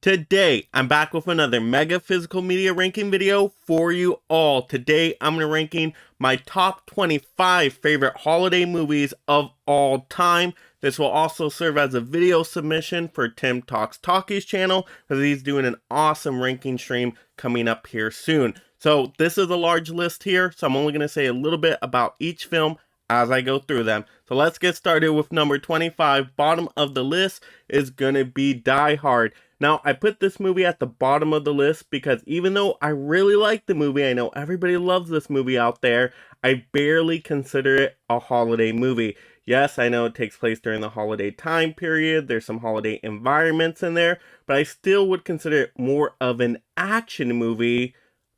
Today, I'm back with another Mega Physical Media ranking video for you all. Today, I'm going to ranking my top 25 favorite holiday movies of all time. This will also serve as a video submission for Tim Talks Talkies channel, because he's doing an awesome ranking stream coming up here soon. So this is a large list here, so I'm only going to say a little bit about each film as I go through them. So let's get started with number 25. Bottom of the list is going to be Die Hard. Now, I put this movie at the bottom of the list because even though I really like the movie, I know everybody loves this movie out there, I barely consider it a holiday movie. Yes, I know it takes place during the holiday time period, there's some holiday environments in there, but I still would consider it more of an action movie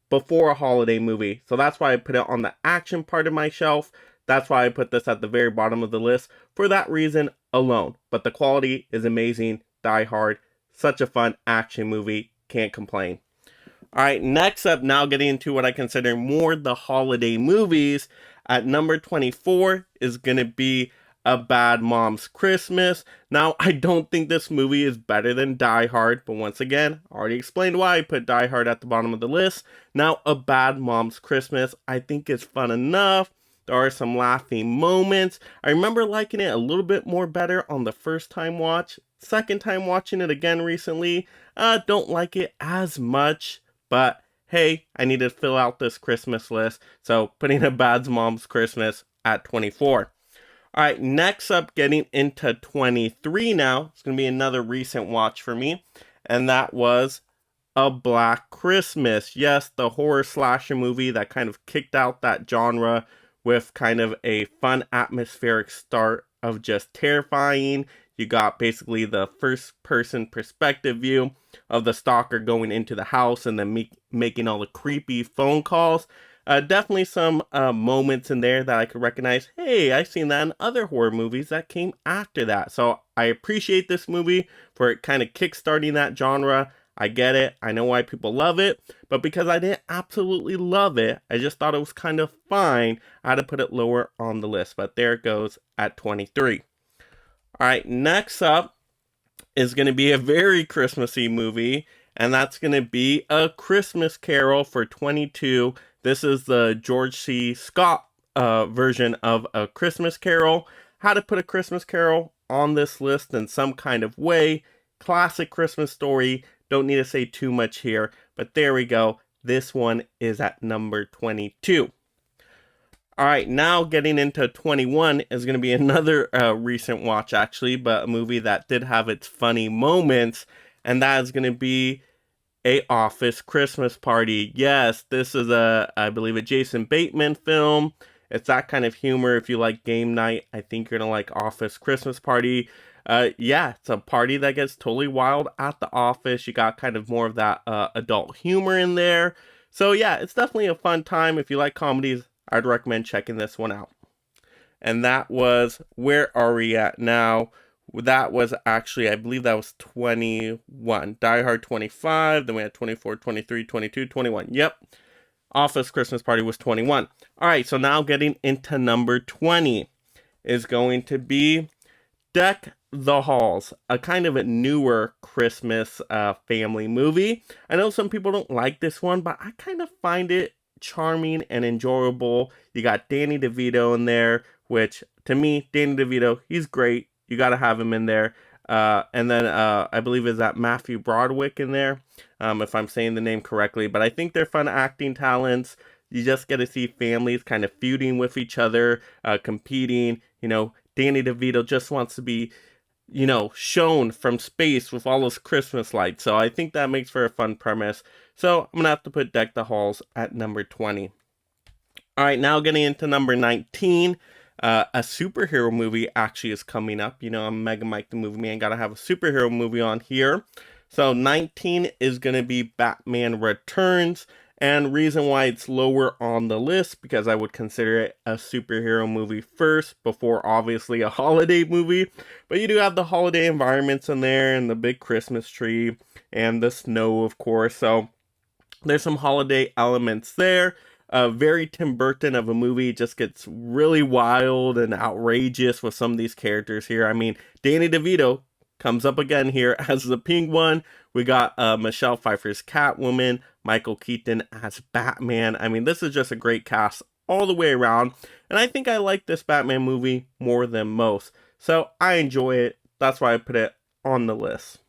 before a holiday movie. So that's why I put it on the action part of my shelf. That's why I put this at the very bottom of the list for that reason alone. But the quality is amazing. Die Hard, such a fun action movie, can't complain. Alright, next up, now getting into what I consider more the holiday movies. At number 24 is going to be A Bad Mom's Christmas. Now, I don't think this movie is better than Die Hard, but once again, I already explained why I put Die Hard at the bottom of the list. Now, A Bad Mom's Christmas, I think is fun enough. There are some laughing moments. I remember liking it a little bit more better on the first time watch. Second time watching it again recently, don't like it as much, but hey, I need to fill out this Christmas list, so putting A Bad Mom's Christmas at 24. Alright, next up, getting into 23 now, it's going to be another recent watch for me, and that was A Black Christmas. Yes, the horror slasher movie that kind of kicked out that genre with kind of a fun atmospheric start of just terrifying. You got basically the first person perspective view of the stalker going into the house and then making all the creepy phone calls. Definitely some moments in there that I could recognize. Hey, I've seen that in other horror movies that came after that. So I appreciate this movie for it kind of kickstarting that genre. I get it. I know why people love it. But because I didn't absolutely love it, I just thought it was kind of fine. I had to put it lower on the list. But there it goes at 23. Alright, next up is going to be a very Christmassy movie, and that's going to be A Christmas Carol for 22. This is the George C. Scott version of A Christmas Carol. How to put A Christmas Carol on this list in some kind of way. Classic Christmas story. Don't need to say too much here, but there we go. This one is at number 22. Alright, now getting into 21 is going to be another recent watch actually, but a movie that did have its funny moments, and that is going to be A Office Christmas Party. Yes, this is I believe a Jason Bateman film. It's that kind of humor. If you like game night, I think you're going to like Office Christmas Party. Yeah, it's a party that gets totally wild at the office. You got kind of more of that adult humor in there. So yeah, it's definitely a fun time. If you like comedies, I'd recommend checking this one out. And that was Where Are We At Now? That was actually, I believe that was 21. Die Hard 25, then we had 24, 23, 22, 21. Yep. Office Christmas Party was 21. Alright, so now getting into number 20 is going to be Deck the Halls, a kind of a newer Christmas family movie. I know some people don't like this one, but I kind of find it charming and enjoyable. You got Danny DeVito in there, which to me, Danny DeVito, he's great. You got to have him in there. And then I believe is that Matthew Broderick in there, if I'm saying the name correctly. But I think they're fun acting talents. You just get to see families kind of feuding with each other, competing. You know, Danny DeVito just wants to be, you know, shown from space with all those Christmas lights. So I think that makes for a fun premise. So I'm going to have to put Deck the Halls at number 20. Alright, now getting into number 19. A superhero movie actually is coming up. You know, I'm Mega Mike the Movie Man. Gotta have a superhero movie on here. So 19 is going to be Batman Returns. And reason why it's lower on the list, because I would consider it a superhero movie first, before obviously a holiday movie. But you do have the holiday environments in there, and the big Christmas tree, and the snow, of course. So there's some holiday elements there. Very Tim Burton of a movie. Just gets really wild and outrageous with some of these characters here. I mean, Danny DeVito comes up again here as the Penguin. We got Michelle Pfeiffer's Catwoman, Michael Keaton as Batman. I mean, this is just a great cast all the way around, and I think I like this Batman movie more than most. So I enjoy it. That's why I put it on the list.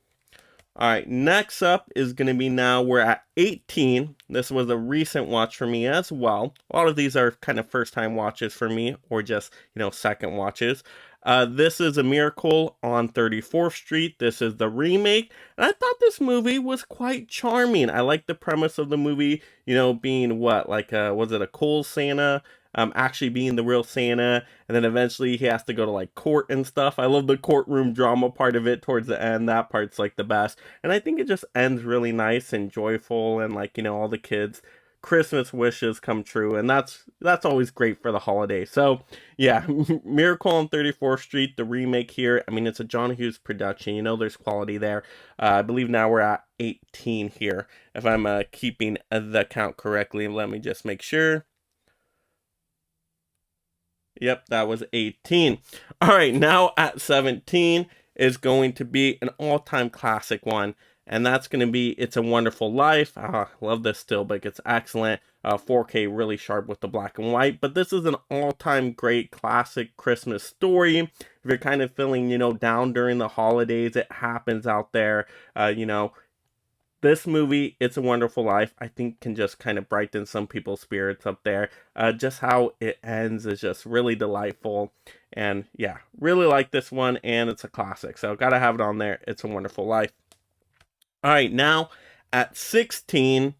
Alright, next up is going to be now, we're at 18. This was a recent watch for me as well. A lot of these are kind of first time watches for me, or just, second watches. This is A Miracle on 34th Street. This is the remake, and I thought this movie was quite charming. I like the premise of the movie, being what, was it a coal Santa? Actually being the real Santa, and then eventually he has to go to like court and stuff. I love the courtroom drama part of it towards the end. That part's like the best, and I think it just ends really nice and joyful, and all the kids' Christmas wishes come true, and that's always great for the holiday. So yeah, Miracle on 34th Street, the remake here. I mean, it's a John Hughes production. There's quality there. I believe now we're at 18 here, if I'm keeping the count correctly. Let me just make sure. Yep, that was 18. All right, now at 17 is going to be an all-time classic one, and that's going to be It's a Wonderful Life. Love this still, but it's excellent. 4K, really sharp with the black and white. But this is an all-time great classic Christmas story. If you're kind of feeling, down during the holidays, it happens out there, this movie, It's a Wonderful Life, I think can just kind of brighten some people's spirits up there. Just how it ends is just really delightful. And yeah, really like this one, and it's a classic. So gotta have it on there. It's a Wonderful Life. All right, now at 16,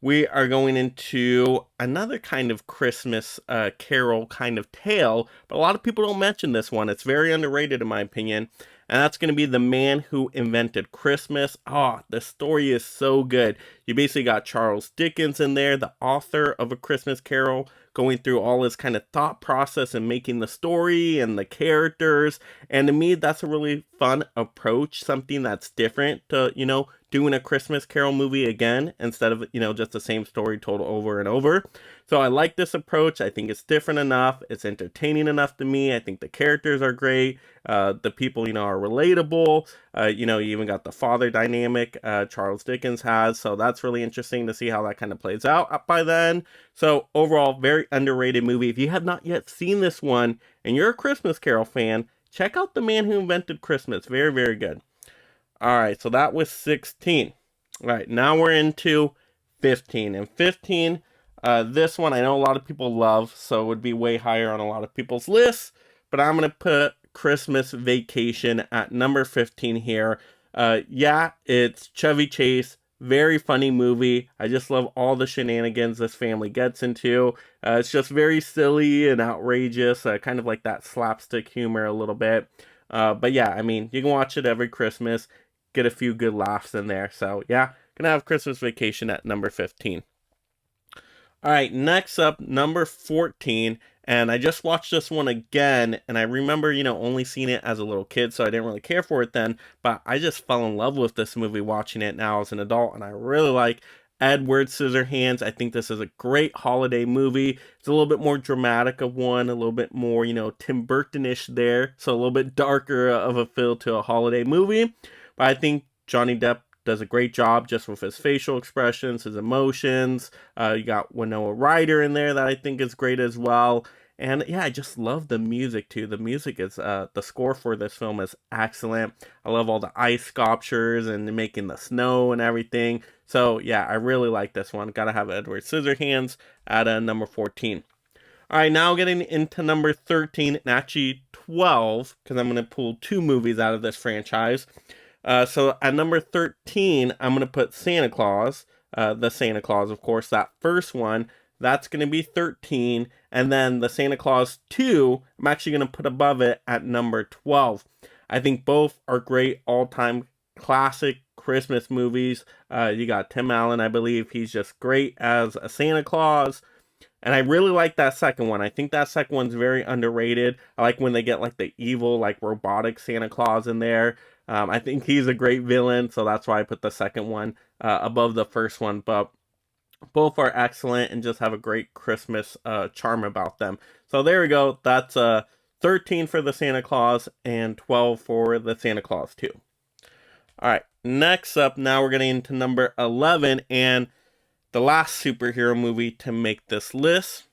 we are going into another kind of Christmas carol kind of tale, but a lot of people don't mention this one. It's very underrated in my opinion, and that's going to be The Man Who Invented Christmas. The story is so good. You basically got Charles Dickens in there, the author of A Christmas Carol, going through all his kind of thought process and making the story and the characters. And to me, that's a really fun approach, something that's different to, doing a Christmas Carol movie again, instead of, just the same story told over and over. So I like this approach. I think it's different enough. It's entertaining enough to me. I think the characters are great. The people, are relatable. You even got the father dynamic Charles Dickens has. So that's really interesting to see how that kind of plays out by then. So overall, very underrated movie. If you have not yet seen this one and you're a Christmas Carol fan, check out The Man Who Invented Christmas. Very, very good. All right, so that was 16. All right, now we're into 15. And 15, this one I know a lot of people love, so it would be way higher on a lot of people's lists. But I'm going to put Christmas Vacation at number 15 here. Yeah, it's Chevy Chase. Very funny movie. I just love all the shenanigans this family gets into. It's just very silly and outrageous, kind of like that slapstick humor a little bit. But yeah, I mean, you can watch it every Christmas, get a few good laughs in there. So yeah, gonna have Christmas Vacation at number 15. All right, next up, number 14. And I just watched this one again, and I remember, only seeing it as a little kid, so I didn't really care for it then. But I just fell in love with this movie watching it now as an adult, and I really like Edward Scissorhands. I think this is a great holiday movie. It's a little bit more dramatic of one, a little bit more, Tim Burton-ish there, so a little bit darker of a feel to a holiday movie. But I think Johnny Depp does a great job just with his facial expressions, his emotions. You got Winona Ryder in there that I think is great as well. And yeah, I just love the music too. The music is, the score for this film is excellent. I love all the ice sculptures and making the snow and everything. So yeah, I really like this one. Gotta have Edward Scissorhands at number 14. All right, now getting into number 13 and actually 12, because I'm going to pull two movies out of this franchise. So at number 13, I'm going to put Santa Claus, the Santa Claus, of course, that first one. That's going to be 13. And then the Santa Claus 2, I'm actually going to put above it at number 12. I think both are great all-time classic Christmas movies. You got Tim Allen, I believe. He's just great as a Santa Claus. And I really like that second one. I think that second one's very underrated. I like when they get like the evil, like robotic Santa Claus in there. I think he's a great villain, so that's why I put the second one above the first one. But both are excellent and just have a great Christmas charm about them. So there we go. That's 13 for the Santa Claus and 12 for the Santa Claus 2. All right, next up, now we're getting into number 11 and the last superhero movie to make this list,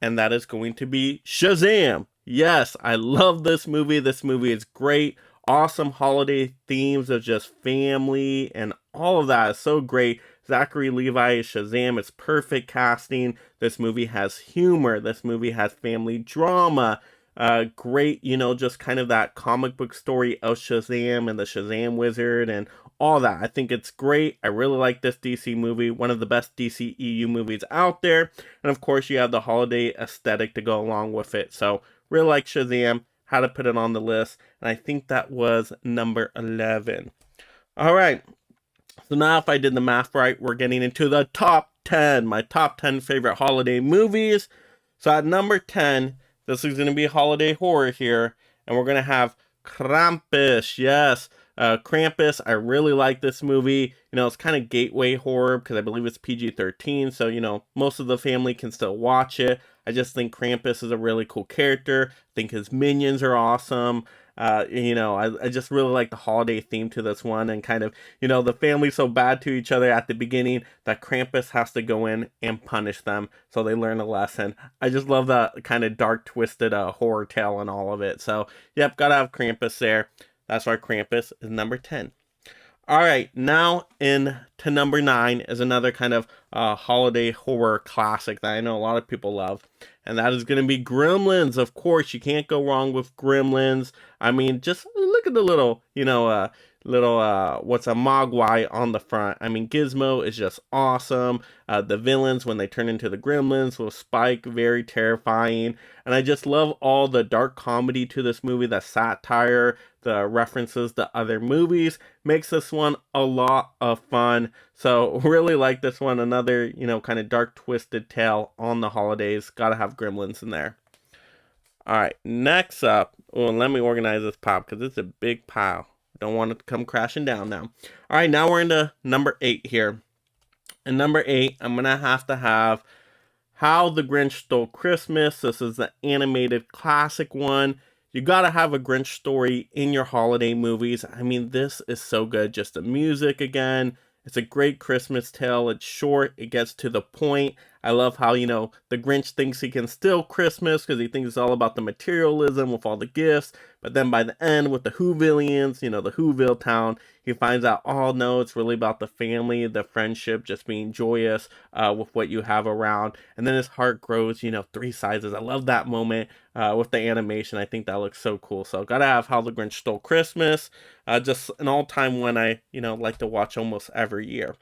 and that is going to be Shazam. Yes, I love this movie. This movie is great. Awesome holiday themes of just family and all of that is so great. Zachary Levi is Shazam. It's perfect casting. This movie has humor. This movie has family drama. Great, just kind of that comic book story of Shazam and the Shazam Wizard and all that. I think it's great. I really like this DC movie, one of the best DCEU movies out there. And of course, you have the holiday aesthetic to go along with it. So, really like Shazam, how to put it on the list. And I think that was number 11. All right. So now if I did the math right, we're getting into the top 10, my top 10 favorite holiday movies. So at number 10, this is going to be holiday horror here, and we're going to have Krampus. Yes, Krampus. I really like this movie. It's kind of gateway horror because I believe it's PG-13, so most of the family can still watch it. I just think Krampus is a really cool character. I think his minions are awesome. I just really like the holiday theme to this one, and kind of, the family's so bad to each other at the beginning that Krampus has to go in and punish them so they learn a lesson. I just love that kind of dark, twisted horror tale and all of it. So, yep, gotta have Krampus there. That's why Krampus is number 10. All right, now into number 9 is another kind of holiday horror classic that I know a lot of people love, and that is going to be Gremlins. Of course, you can't go wrong with Gremlins. I mean, just look at the little, what's a Mogwai on the front. I mean, Gizmo is just awesome. The villains, when they turn into the Gremlins with Spike, very terrifying. And I just love all the dark comedy to this movie, the satire, the references to other movies. Makes this one a lot of fun. So really like this one. Another, kind of dark twisted tale on the holidays. Gotta have Gremlins in there. All right, next up, let me organize this pile because it's a big pile. Don't want it to come crashing down now. All right, now we're into number 8 here. And number 8, I'm going to have How the Grinch Stole Christmas. This is the animated classic one. You got to have a Grinch story in your holiday movies. I mean, this is so good. Just the music again. It's a great Christmas tale. It's short. It gets to the point. I love how, the Grinch thinks he can steal Christmas because he thinks it's all about the materialism with all the gifts. But then by the end with the Whovillians, the Whoville town, he finds out, oh no, it's really about the family, the friendship, just being joyous with what you have around. And then his heart grows, 3 sizes. I love that moment with the animation. I think that looks so cool. So gotta have How the Grinch Stole Christmas. Just an all-time one I, like to watch almost every year.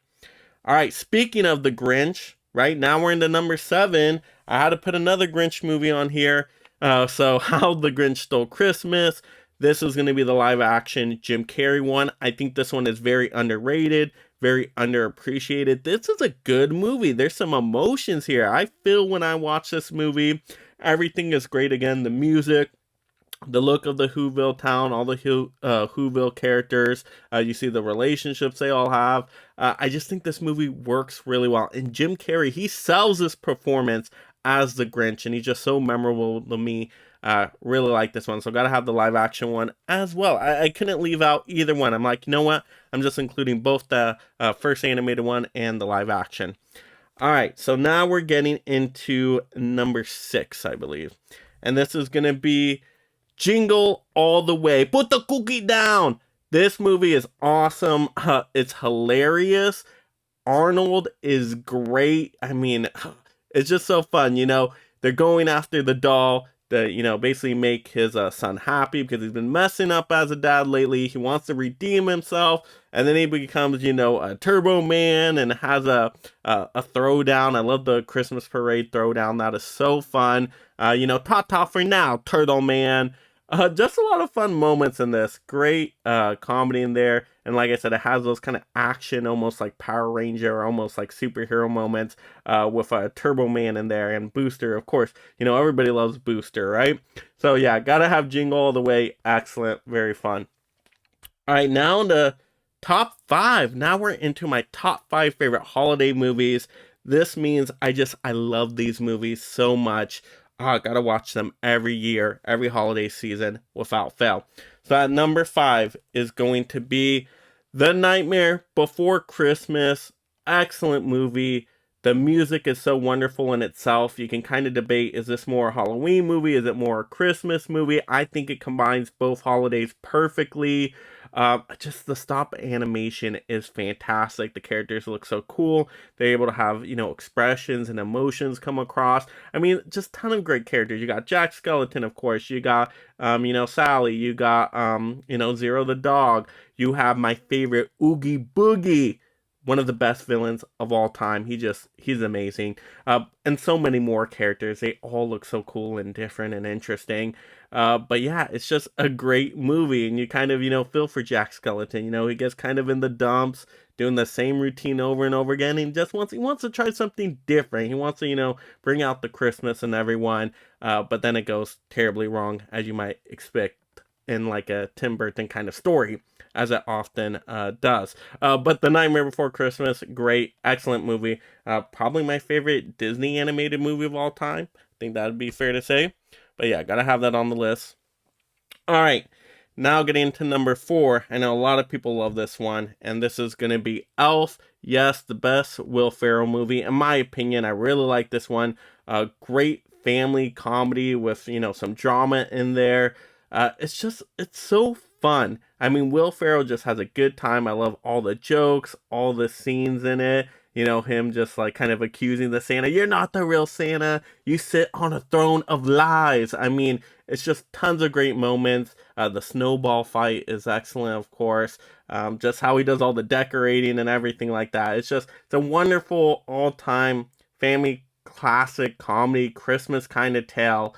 All right, speaking of the Grinch, right now we're into number 7. I had to put another Grinch movie on here. So How the Grinch Stole Christmas. This is going to be the live action Jim Carrey one. I think this one is very underrated, very underappreciated. This is a good movie. There's some emotions here. I feel when I watch this movie, everything is great again. The music, the look of the Whoville town, all the Whoville characters, you see the relationships they all have. I just think this movie works really well. And Jim Carrey, he sells this performance as the Grinch, and he's just so memorable to me. Really like this one, so gotta have the live action one as well. I couldn't leave out either one. I'm like, you know what? I'm just including both the first animated one and the live action. All right, so now we're getting into number 6, I believe. And this is gonna be Jingle All the Way. Put the cookie down! This movie is awesome. It's hilarious. Arnold is great. I mean, it's just so fun, They're going after the doll to, basically make his son happy because he's been messing up as a dad lately. He wants to redeem himself, and then he becomes, a Turbo Man and has a throwdown. I love the Christmas parade throwdown. That is so fun. Ta-ta for now, Turtle Man. Just a lot of fun moments in this. Great comedy in there. And like I said, it has those kind of action, almost like Power Ranger, almost like superhero moments with a Turbo Man in there. And Booster, of course. Everybody loves Booster, right? So yeah, gotta have Jingle All the Way. Excellent. Very fun. All right, now in the top 5. Now we're into my top 5 favorite holiday movies. This means I love these movies so much. I gotta watch them every year, every holiday season, without fail. So at number 5 is going to be The Nightmare Before Christmas, excellent movie. The music is so wonderful in itself. You can kind of debate, is this more a Halloween movie? Is it more a Christmas movie? I think it combines both holidays perfectly. Just the stop animation is fantastic. The characters look so cool. They're able to have, expressions and emotions come across. I mean, just ton of great characters. You got Jack Skellington, of course. You got, Sally. You got, Zero the dog. You have my favorite Oogie Boogie, one of the best villains of all time. He's amazing. And so many more characters. They all look so cool and different and interesting. But yeah, it's just a great movie, and you kind of, feel for Jack Skellington. He gets kind of in the dumps, doing the same routine over and over again. And he wants to try something different. He wants to, bring out the Christmas in everyone. But then it goes terribly wrong, as you might expect in like a Tim Burton kind of story, as it often does. But The Nightmare Before Christmas, great, excellent movie. Probably my favorite Disney animated movie of all time. I think that would be fair to say. But yeah, gotta have that on the list. All right, now getting into number 4. I know a lot of people love this one, and this is gonna be Elf. Yes, the best Will Ferrell movie. In my opinion, I really like this one. Great family comedy with, some drama in there. It's so fun. I mean, Will Ferrell just has a good time. I love all the jokes, all the scenes in it. Him just like kind of accusing the Santa, you're not the real Santa. You sit on a throne of lies. I mean, it's just tons of great moments. The snowball fight is excellent, of course. Just how he does all the decorating and everything like that. It's a wonderful all-time family classic comedy Christmas kind of tale.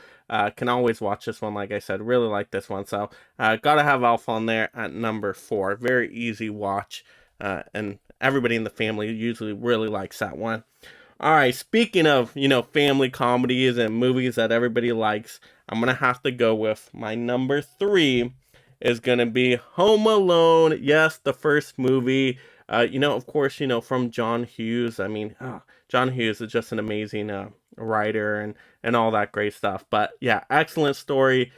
Can always watch this one, like I said. Really like this one. So, gotta have Elf on there at number 4. Very easy watch. And everybody in the family usually really likes that one. All right, speaking of, family comedies and movies that everybody likes, I'm going to have to go with my number 3 is going to be Home Alone. Yes, the first movie. Of course, from John Hughes. I mean, John Hughes is just an amazing writer and all that great stuff. But yeah, excellent story,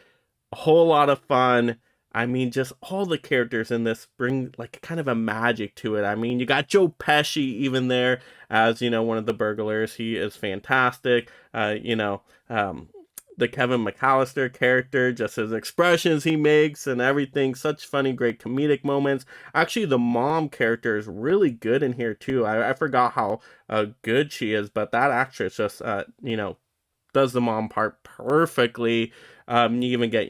a whole lot of fun. I mean, just all the characters in this bring like kind of a magic to it. I mean, you got Joe Pesci even there as, one of the burglars. He is fantastic. The Kevin McAllister character, just his expressions he makes and everything, such funny, great comedic moments. Actually, the mom character is really good in here too. I forgot how good she is, but that actress just, does the mom part perfectly. You even get,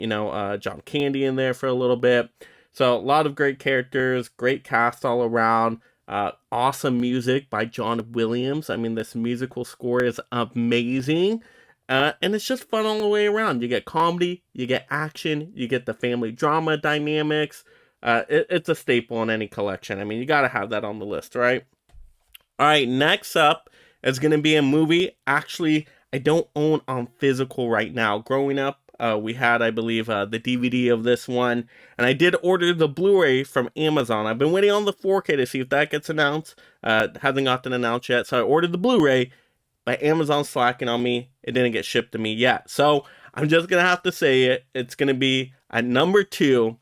John Candy in there for a little bit. So a lot of great characters, great cast all around. Awesome music by John Williams. I mean, this musical score is amazing. And it's just fun all the way around. You get comedy, you get action, you get the family drama dynamics. It's a staple in any collection. I mean, you got to have that on the list, right? All right, next up is going to be a movie. Actually, I don't own on physical right now. Growing up, we had, I believe, the DVD of this one, and I did order the Blu-ray from Amazon. I've been waiting on the 4K to see if that gets announced. Hasn't gotten announced yet, so I ordered the Blu-ray, but Amazon's slacking on me. It didn't get shipped to me yet, so I'm just gonna have to say it. It's gonna be at number 2.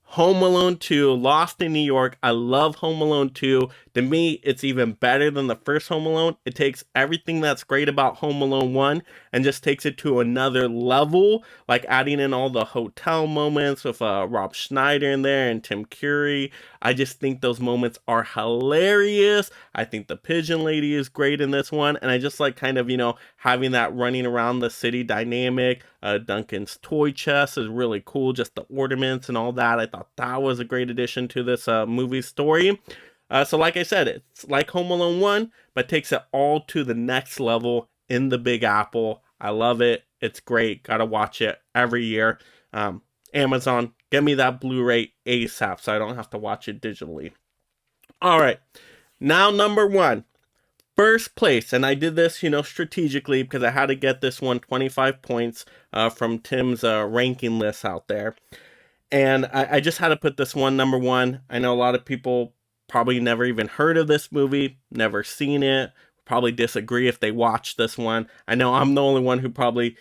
Home Alone 2, Lost in New York. I love Home Alone 2. To me, it's even better than the first Home Alone. It takes everything that's great about Home Alone 1 and just takes it to another level, like adding in all the hotel moments with Rob Schneider in there and Tim Curry. I just think those moments are hilarious. I think the pigeon lady is great in this one, and I just like kind of, having that running around the city dynamic. Duncan's toy chest is really cool, just the ornaments and all that. I thought that was a great addition to this movie story. So like I said, it's like Home Alone 1, but takes it all to the next level in the Big Apple. I love it. It's great. Gotta watch it every year. Amazon, get me that Blu-ray ASAP so I don't have to watch it digitally. All right, now number 1. First place, and I did this, strategically because I had to get this one 25 points from Tim's ranking list out there. And I just had to put this one number 1. I know a lot of people probably never even heard of this movie, never seen it, probably disagree if they watched this one. I know I'm the only one who probably,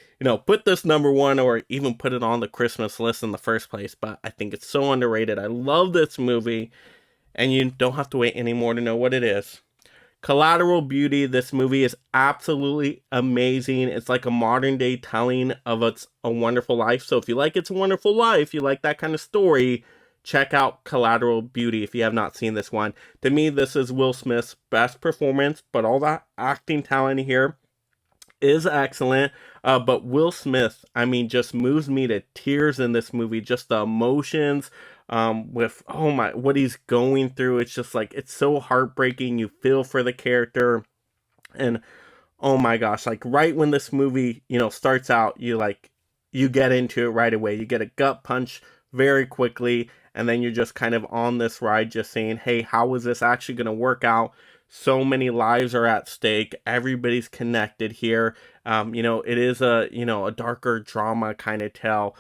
put this number 1 or even put it on the Christmas list in the first place, but I think it's so underrated. I love this movie. and you don't have to wait anymore to know what it is. Collateral Beauty, this movie is absolutely amazing. It's like a modern day telling of It's a Wonderful Life. So if you like It's a Wonderful Life, you like that kind of story, check out Collateral Beauty if you have not seen this one. To me, this is Will Smith's best performance, but all that acting talent here is excellent. But Will Smith, I mean, just moves me to tears in this movie. Just the emotions, with oh my, what he's going through. It's just like it's so heartbreaking. You feel for the character, and oh my gosh, like right when this movie, starts out, you get into it right away. You get a gut punch very quickly, and then you're just kind of on this ride, just saying, hey, how is this actually going to work out? So many lives are at stake. Everybody's connected here. It is a darker drama kind of tale,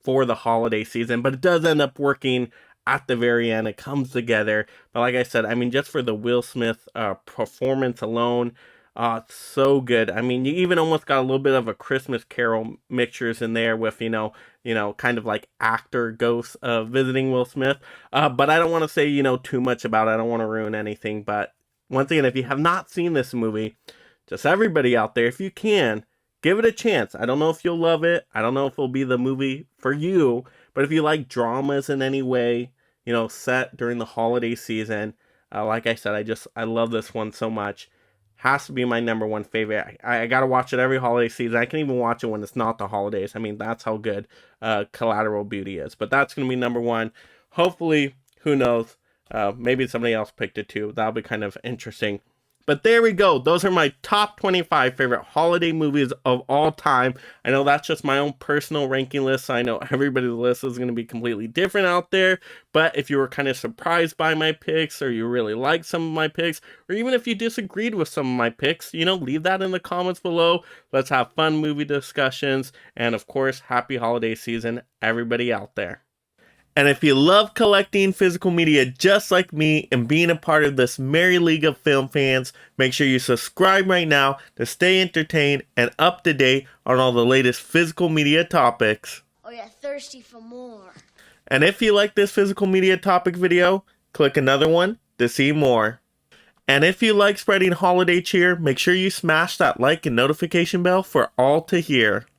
for the holiday season, but it does end up working at the very end. It comes together. But like I said, I mean, just for the Will Smith performance alone, it's so good. I mean, you even almost got a little bit of a Christmas Carol mixtures in there with, kind of like actor ghosts visiting Will Smith. But I don't want to say, too much about it. I don't want to ruin anything. But once again, if you have not seen this movie, just everybody out there, if you can, give it a chance. I don't know if you'll love it. I don't know if it'll be the movie for you. But if you like dramas in any way, set during the holiday season, like I said, I love this one so much. Has to be my number one favorite. I gotta watch it every holiday season. I can even watch it when it's not the holidays. I mean, that's how good Collateral Beauty is. But that's gonna be number one. Hopefully, who knows? Maybe somebody else picked it too. That'll be kind of interesting. But there we go. Those are my top 25 favorite holiday movies of all time. I know that's just my own personal ranking list. So I know everybody's list is going to be completely different out there. But if you were kind of surprised by my picks, or you really liked some of my picks, or even if you disagreed with some of my picks, leave that in the comments below. Let's have fun movie discussions. And of course, happy holiday season, everybody out there. And if you love collecting physical media just like me and being a part of this merry league of film fans, make sure you subscribe right now to stay entertained and up to date on all the latest physical media topics. Oh, you're thirsty for more. And if you like this physical media topic video, click another one to see more. And if you like spreading holiday cheer, make sure you smash that like and notification bell for all to hear.